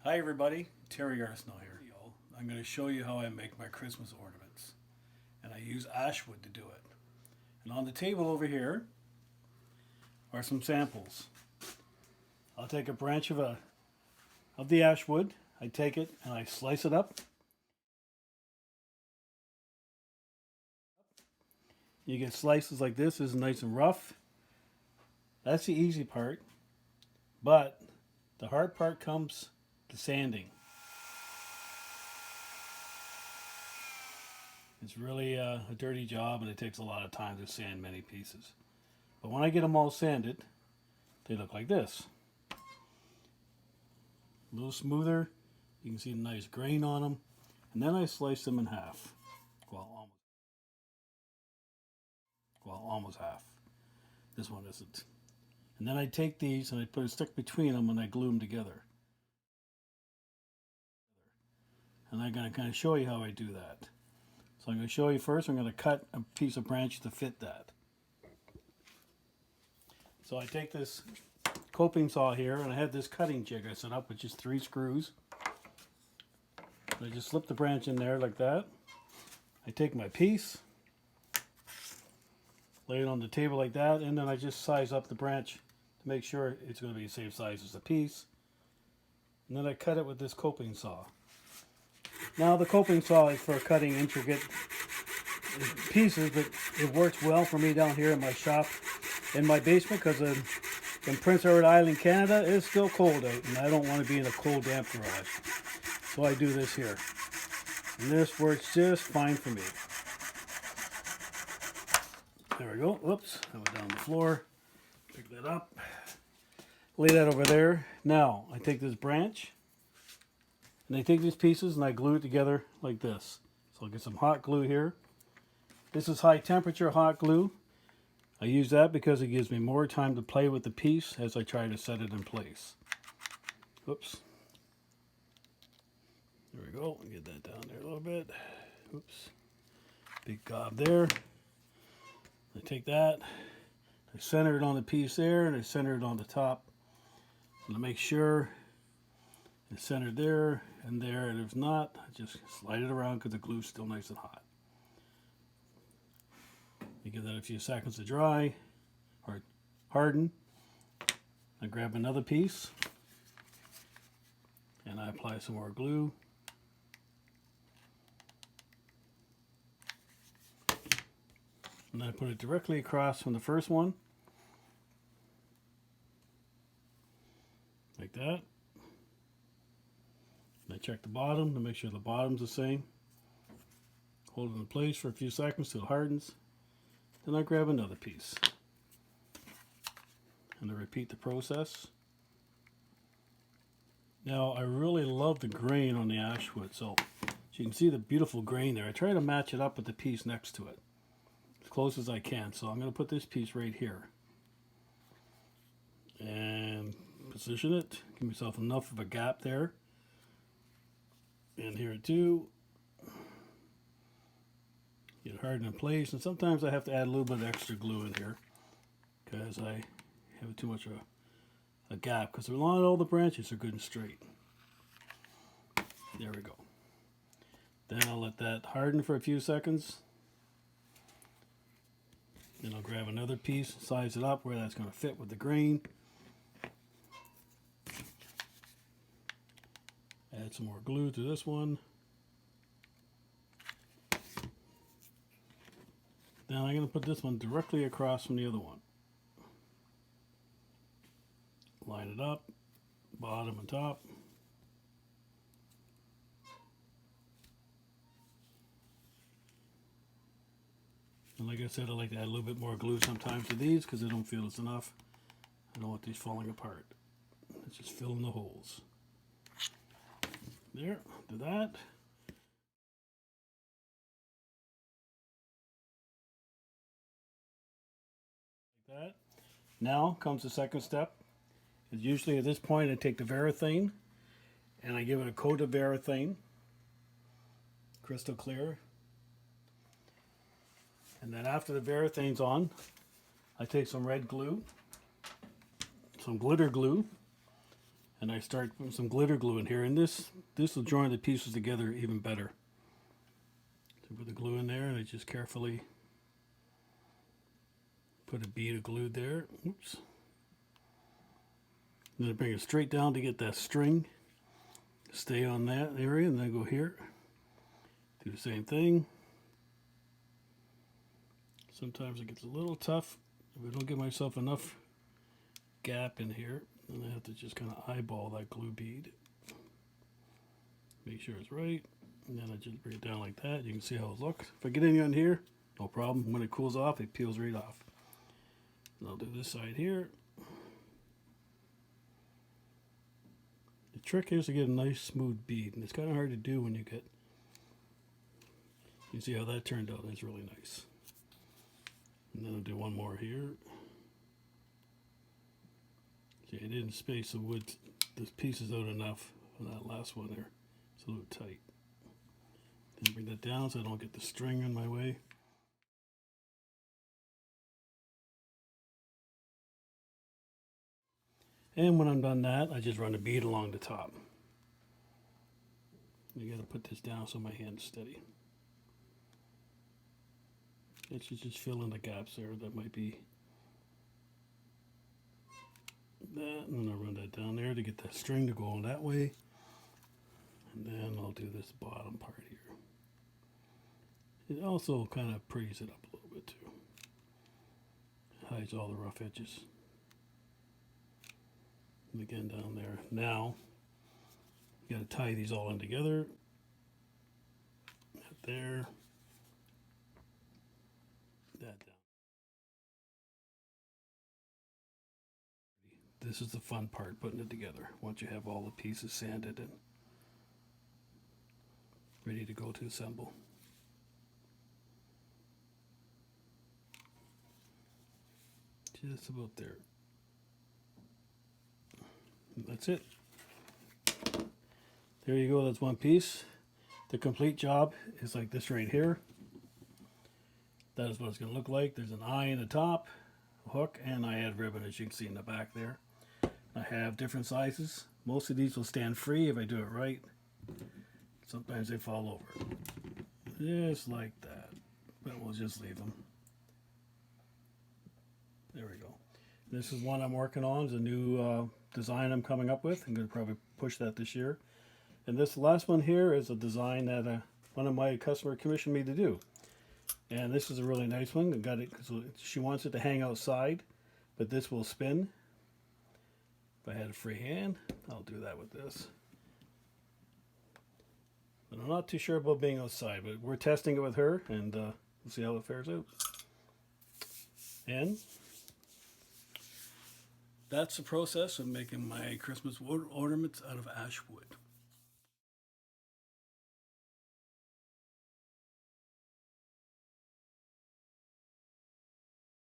Hi everybody, Terry Arsenal here. I'm going to show you how I make my Christmas ornaments. And I use ash wood to do it. And on the table over here are some samples. I'll take a branch of the ash wood, I take it and I slice it up. You get slices like this is nice and rough. That's the easy part. But the hard part comes to sanding. It's really a dirty job and it takes a lot of time to sand many pieces. But when I get them all sanded, they look like this. A little smoother. You can see a nice grain on them. And then I slice them in half. Well, almost half. This one isn't. And then I take these and I put a stick between them and I glue them together. And I'm going to kind of show you how I do that. So I'm going to show you first, I'm going to cut a piece of branch to fit that. So I take this coping saw here and I have this cutting jig I set up with just 3 screws. I just slip the branch in there like that. I take my piece, lay it on the table like that, and then I just size up the branch to make sure it's going to be the same size as the piece. And then I cut it with this coping saw. Now the coping saw is for cutting intricate pieces, but it works well for me down here in my shop, in my basement, because in Prince Edward Island, Canada, it's still cold out, and I don't want to be in a cold, damp garage. So I do this here. And this works just fine for me. There we go. Whoops, that went down the floor. Pick that up. Lay that over there. Now, I take this branch, and I take these pieces and I glue it together like this. So I'll get some hot glue here. This is high temperature hot glue. I use that because it gives me more time to play with the piece as I try to set it in place. Oops. There we go. Get that down there a little bit. Oops. Big gob there. I take that. I center it on the piece there and I center it on the top. And to make sure it's centered there and there, and if not, I just slide it around because the glue's still nice and hot. You give that a few seconds to dry or harden. I grab another piece and I apply some more glue. And I put it directly across from the first one, like that. And I check the bottom to make sure the bottom's the same. Hold it in place for a few seconds till it hardens. Then I grab another piece. And I repeat the process. Now I really love the grain on the ash wood, so you can see the beautiful grain there. I try to match it up with the piece next to it as close as I can. So I'm going to put this piece right here and position it. Give myself enough of a gap there. And here too. Get it hardened in place, and sometimes I have to add a little bit of extra glue in here because I have too much of a gap, because not all the branches are good and straight. There we go. Then I'll let that harden for a few seconds. Then I'll grab another piece, size it up where that's going to fit with the grain. Add some more glue to this one. Then I'm going to put this one directly across from the other one. Line it up, bottom and top. And like I said, I like to add a little bit more glue sometimes to these because I don't feel it's enough. I don't want these falling apart. Let's just fill in the holes. There, do that. Like that. Now comes the second step. Is usually at this point I take the Varathane and I give it a coat of Varathane, crystal clear. And then after the Varathane's on, I take some red glue, some glitter glue, And I start putting some glitter glue in here, and this will join the pieces together even better. So put the glue in there, and I just carefully put a bead of glue there. Oops. Then I bring it straight down to get that string. Stay on that area, and then go here. Do the same thing. Sometimes it gets a little tough if I don't give myself enough gap in here. And I have to just kind of eyeball that glue bead. Make sure it's right. And then I just bring it down like that. You can see how it looks. If I get any on here, no problem. When it cools off, it peels right off. And I'll do this side here. The trick is to get a nice smooth bead. And it's kind of hard to do when you get... You see how that turned out. It's really nice. And then I'll do one more here. See, I didn't space the wood, the pieces out enough for that last one there. It's a little tight. Then bring that down so I don't get the string in my way. And when I'm done that, I just run a bead along the top. You gotta put this down so my hand's steady. It should just fill in the gaps there. That might be that, and then I'll run that down there to get that string to go on that way. And then I'll do this bottom part here. It also kind of pretties it up a little bit too. Hides all the rough edges. And again down there. Now, you got to tie these all in together. That there. That down. This is the fun part, putting it together. Once you have all the pieces sanded and ready to go to assemble. Just about there. And that's it. There you go, that's one piece. The complete job is like this right here. That is what it's going to look like. There's an eye in the top, a hook, and I add ribbon, as you can see in the back there. I have different sizes. Most of these will stand free if I do it right. Sometimes they fall over. Just like that. But we'll just leave them. There we go. This is one I'm working on. It's a new design I'm coming up with. I'm going to probably push that this year. And this last one here is a design that one of my customers commissioned me to do. And this is a really nice one. I got it because she wants it to hang outside, but this will spin. If I had a free hand, I'll do that with this. But I'm not too sure about being outside, but we're testing it with her, and we'll see how it fares out. And that's the process of making my Christmas ornaments out of ash wood.